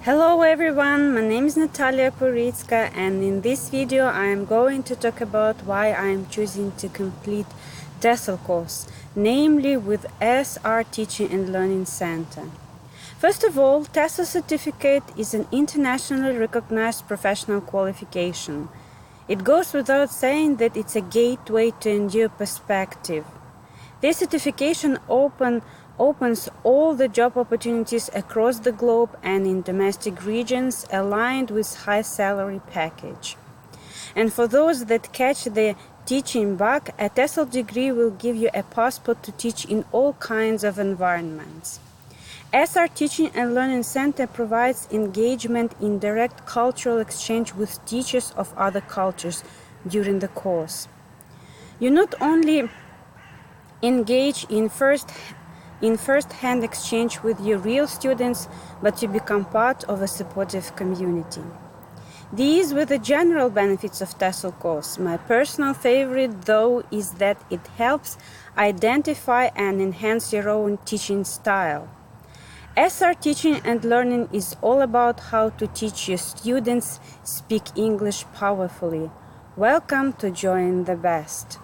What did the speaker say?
Hello everyone, my name is Natalia Puritska, and in this video I am going to talk about why I am choosing to complete TESOL course, namely with SR Teaching and Learning Center. First of all, TESOL certificate is an internationally recognized professional qualification. It goes without saying that it's a gateway to a new perspective. This certification opens all the job opportunities across the globe and in domestic regions aligned with high salary package. And for those that catch the teaching bug, a TESOL degree will give you a passport to teach in all kinds of environments. SR Teaching and Learning Center provides engagement in direct cultural exchange with teachers of other cultures during the course. You not only engage in first-hand exchange with your real students, but you become part of a supportive community. These were the general benefits of TESOL course. My personal favorite, though, is that it helps identify and enhance your own teaching style. SR Teaching and Learning is all about how to teach your students speak English powerfully. Welcome to join the best.